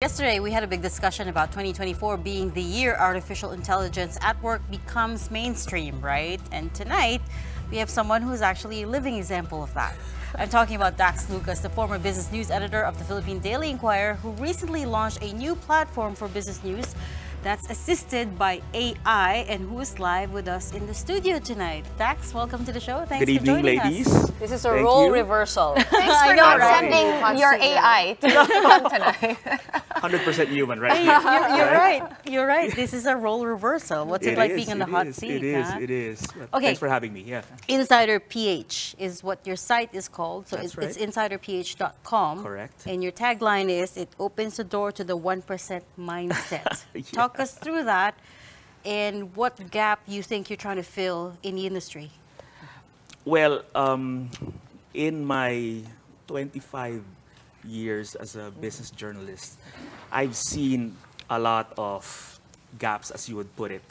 Yesterday, we had a big discussion about 2024 being the year artificial intelligence at work becomes mainstream, right? And tonight, we have someone who's actually a living example of that. I'm talking about Dax Lucas, the former business news editor of the Philippine Daily Inquirer, who recently launched a new platform for business news that's assisted by AI and who is live with us in the studio tonight. Dax, welcome to the show. Thanks Good evening, for joining ladies. us. This is a role reversal. Thanks for not sending your AI to come tonight. 100% human, right? You're right. You're right. This is a role reversal. What's it like being on the hot seat? It is. Okay. Thanks for having me. Yeah. Insider PH is what your site is called. So That's it's right. insiderph.com. Correct. And your tagline is, it opens the door to the 1% mindset. Yeah. Talk us through that and what gap you think you're trying to fill in the industry. Well, in my 25 years as a business journalist, I've seen a lot of gaps, as you would put it,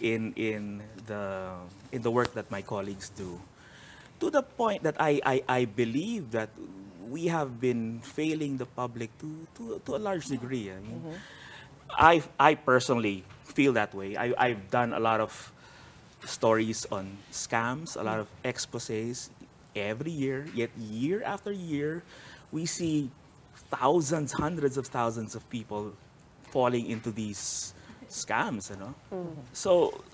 in the work that my colleagues do. To the point that I believe that we have been failing the public to a large degree. I mean, I personally feel that way. I've done a lot of stories on scams, a lot of exposés every year, yet year after year, we see thousands, hundreds of thousands of people falling into these scams, you know? So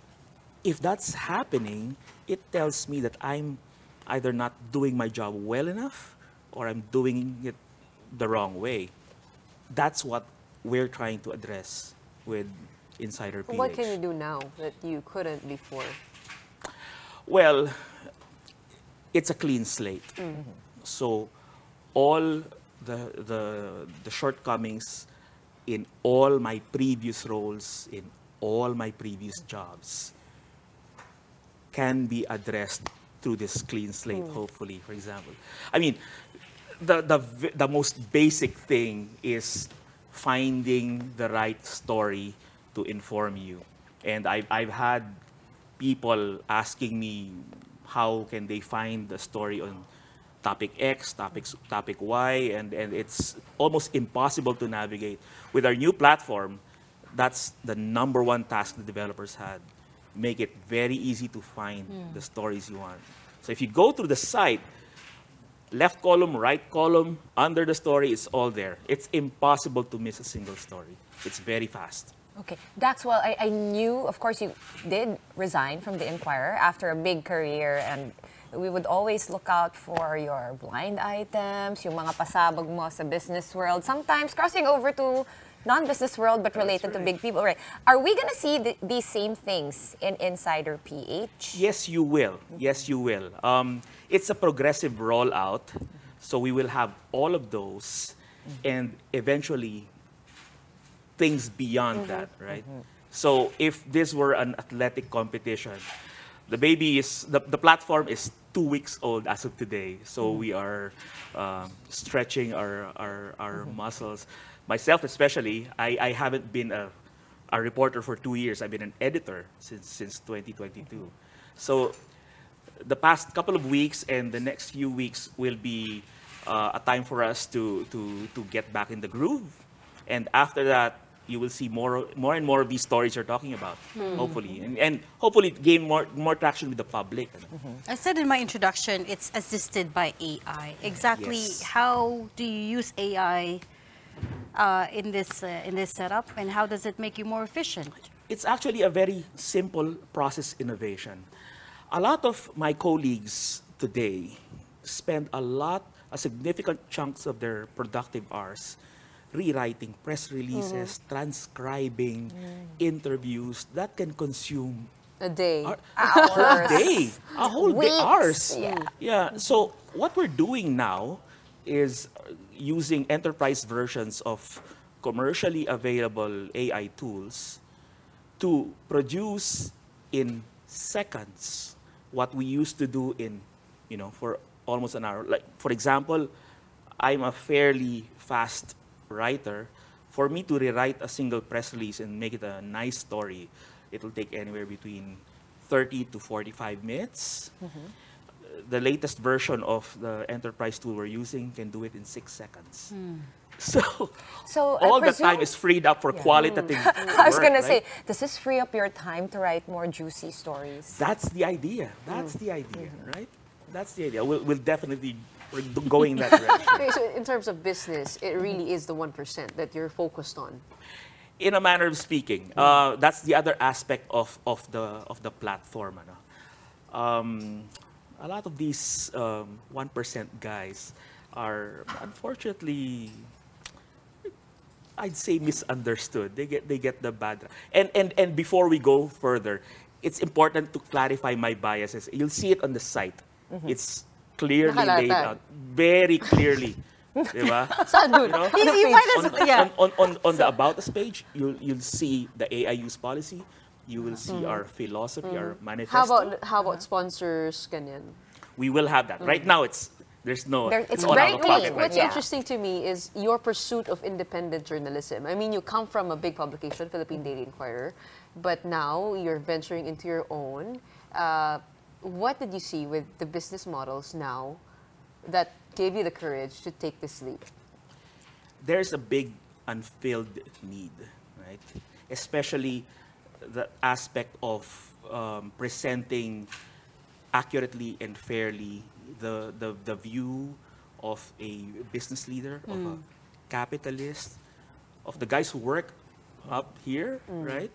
if that's happening, it tells me that I'm either not doing my job well enough or I'm doing it the wrong way. That's what we're trying to address with Insider PH. What can you do now that you couldn't before? Well, it's a clean slate. So all the shortcomings in all my previous roles, in all my previous jobs, can be addressed through this clean slate, hopefully, for example. I mean, the most basic thing is finding the right story to inform you. And I've had people asking me how can they find the story on topic X, topic Y, and it's almost impossible to navigate. With our new platform, that's the #1 task the developers had. Make it very easy to find the stories you want. So if you go through the site, left column, right column, under the story, it's all there. It's impossible to miss a single story. It's very fast. Okay, Dax, well, I knew, of course, you did resign from the Inquirer after a big career, and we would always look out for your blind items, yung mga pasabog mo sa business world, sometimes crossing over to non-business world but related to big people. Right. Are we going to see these same things in Insider PH? Yes, you will. Yes, you will. It's a progressive rollout, so we will have all of those, and eventually things beyond that, right? So if this were an athletic competition, the platform is 2 weeks old as of today. So we are stretching our muscles. Myself especially, I haven't been a reporter for 2 years. I've been an editor since 2022. So the past couple of weeks and the next few weeks will be a time for us to get back in the groove. And after that, you will see more and more of these stories you're talking about, hopefully. And hopefully gain more traction with the public. I said in my introduction, it's assisted by AI. Exactly Yes. how do you use AI in this setup, and how does it make you more efficient? It's actually a very simple process innovation. A lot of my colleagues today spend a significant chunks of their productive hours rewriting press releases, transcribing interviews that can consume A day. a whole day, Weeks. hours. Yeah. So what we're doing now is using enterprise versions of commercially available AI tools to produce in seconds what we used to do in, for almost an hour. Like, for example, I'm a fairly fast writer. For me to rewrite a single press release and make it a nice story, it will take anywhere between 30 to 45 minutes. The latest version of the enterprise tool we're using can do it in 6 seconds. So, So all the presume- time is freed up for qualitative I was work, gonna right? say, does this free up your time to write more juicy stories? That's the idea. That's the idea, right? That's the idea. We'll definitely, we're going that direction. Okay, so in terms of business, it really is the 1% that you're focused on. In a manner of speaking, that's the other aspect of the platform. Ano? A lot of these 1% guys are unfortunately, I'd say, misunderstood. They get the bad. And before we go further, it's important to clarify my biases. You'll see it on the site. It's clearly laid Nakalatag. out, very clearly. Diba? Saan dun? You know? You might as yeah. On the About Us page, you'll see the AIU's policy. You will see our philosophy, our manifesto. How about sponsors, ganyan? We will have that. Right now, there's no. It's all very out of clean. pocket right What's now. interesting to me is your pursuit of independent journalism. I mean, you come from a big publication, Philippine Daily Inquirer, but now you're venturing into your own. What did you see with the business models now that gave you the courage to take this leap? There's a big unfilled need, right? Especially the aspect of presenting accurately and fairly the view of a business leader, of a capitalist, of the guys who work up here, right?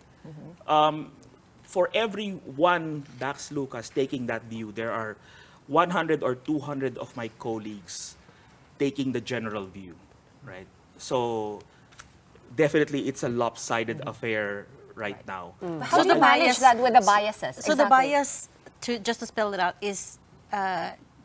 For every one Dax Lucas taking that view, there are 100 or 200 of my colleagues taking the general view, right? So definitely it's a lopsided affair right now. How So do you the manage bias- that with the biases? So the Exactly. bias, just to spell it out, is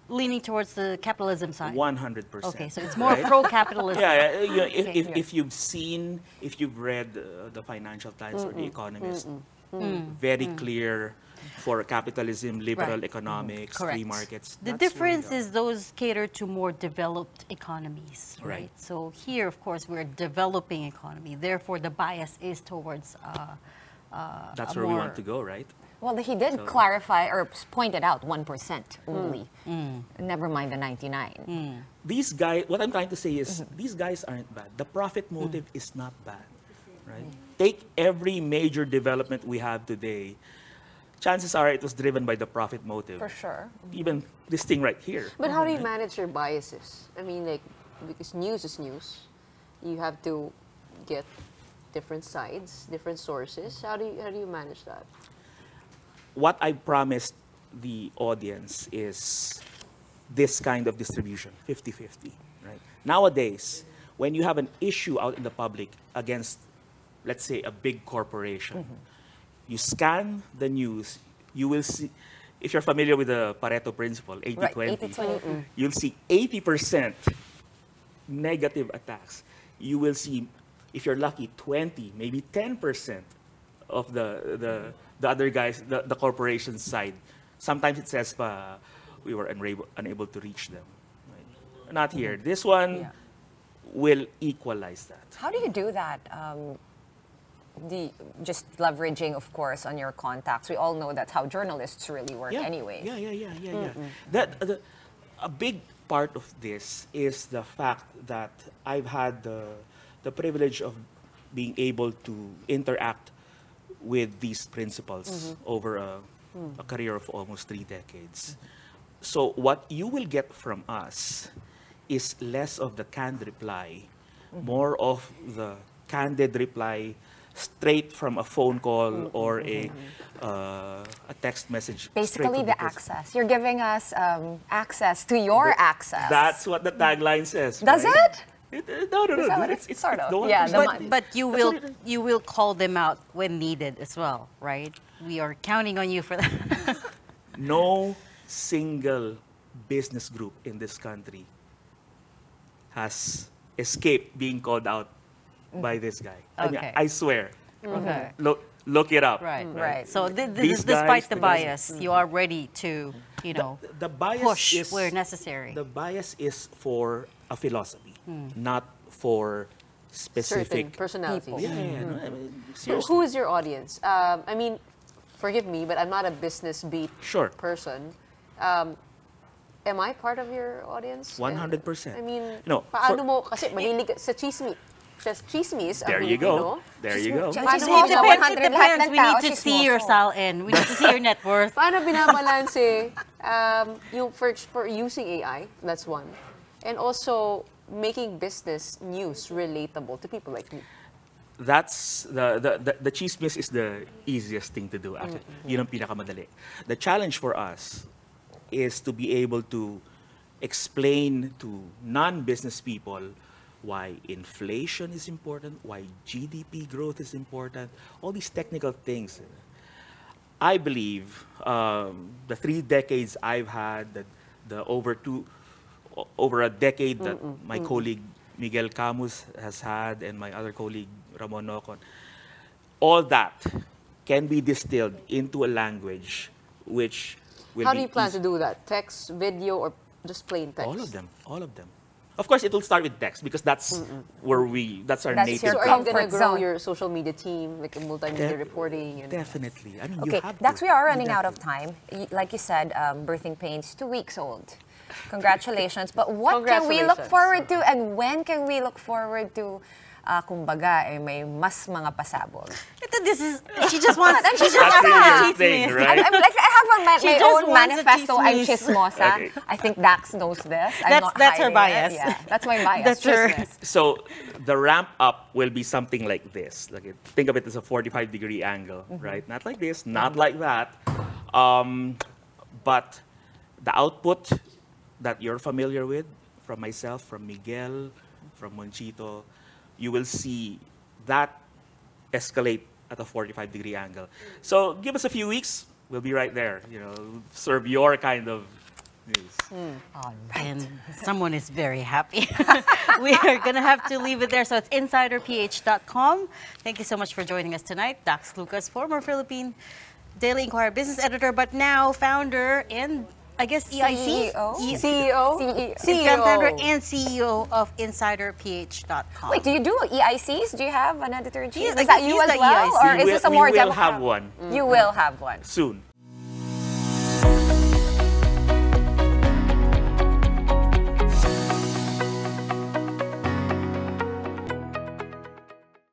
leaning towards the capitalism side. 100%. Okay, so it's more right? pro-capitalism. Yeah, you know, Okay. if you've seen, if you've read the Financial Times or The Economist, very clear for capitalism, liberal Right. economics, Correct. free markets. The That's difference really is those cater to more developed economies, right? Right. So here, of course, we're a developing economy. Therefore, the bias is towards that's a where we more- want to go, right? Well, he did So- clarify or pointed out 1% only. Never mind the 99. These guys, what I'm trying to say is, these guys aren't bad. The profit motive is not bad, right? Take every major development we have today. Chances are it was driven by the profit motive. For sure. Even this thing right here. But how do you manage your biases? I mean, like, because news is news. You have to get different sides, different sources. How do you manage that? What I promised the audience is this kind of distribution, 50-50, right? Nowadays, when you have an issue out in the public against, let's say, a big corporation, you scan the news, you will see, if you're familiar with the Pareto principle, 80-20, Right, 80-20. you'll see 80% negative attacks. You will see, if you're lucky, 20, maybe 10% of the other guys, the corporation's side. Sometimes it says we were unable to reach them. Right? Not here. This one Yeah. will equalize that. How do you do that? Just leveraging, of course, on your contacts. We all know that's how journalists really work anyway. Yeah. A big part of this is the fact that I've had the privilege of being able to interact with these principles over a career of almost 3 decades. So what you will get from us is less of the canned reply, more of the candid reply straight from a phone call or a text message. straight Basically, from the person. access. You're giving us access to your access. That's what the tagline says. Does right? it? No. Is that what It's sort of? the one Yeah, percent. the mon- But you That's will what it is. you will call them out when needed as well, right? We are counting on you for that. No single business group in this country has escaped being called out by this guy. I mean, Okay. I swear. Okay. Look it up. Right. So These despite guys, the the guys- bias, you are ready to, you know, The bias push is where necessary. The bias is for a philosophy, not for Certain specific personalities. Yeah, no, I mean, Who seriously. is your audience? I mean, forgive me, but I'm not a business beat Sure. person. Am I part of your audience? 100%. I mean, No, paano mo, kasi mahilig sa chismis. There you go. There you go. Paano Chismis. mo, It Sa depends, 100 it lahat depends. ng We tao, need to see your chismoso. SALN. We need to see your net worth. paano binabalanse yung for using AI, that's one. And also making business news relatable to people like me. That's the chismis is the easiest thing to do. Actually, yun ang pinakamadali. The challenge for us is to be able to explain to non-business people why inflation is important, why GDP growth is important, all these technical things. I believe the 3 decades I've had, the over a decade that my colleague Miguel Camus has had and my other colleague Ramon Nocon, all that can be distilled into a language which will How be do you plan easy. to do that? Text, video, or just plain text? All of them, all of them. Of course, it will start with text because that's where that's our That's native. your So are you comfort going to grow zone. your social media team, like a multimedia reporting? And Definitely. I mean, Okay, you have Dax, to. we are You running have out of to. time. Like you said, birthing pains, 2 weeks old. Congratulations. But what can we look Congratulations. forward to, and when can we look forward to, kumbaga, may mas mga pasabog? This is, she just wants, she just That's wants really to your thing, chismis. right? I'm like, I have my She just own wants a manifesto. I'm chismis. chismosa. Okay. I think Dax knows this. I'm not That's her hiding it. bias. Yeah, that's my bias. That's her. Chismis. So the ramp up will be something like this. Like think of it as a 45-degree angle, right? Not like this, not like that. But the output that you're familiar with from myself, from Miguel, from Monchito, you will see that escalate at a 45-degree angle. So give us a few weeks, we'll be right there. You know, serve your kind of news. All right. And someone is very happy. We are going to have to leave it there. So it's insiderph.com. Thank you so much for joining us tonight. Dax Lucas, former Philippine Daily Inquirer business editor, but now founder and I guess EIC? CEO? Founder and CEO of insiderph.com. Wait, do you do EICs? Do you have an editor-in-chief? Yes, Is I that guess you he's as the well? EIC. Or is this a we more will democratic? have one You will have one. soon.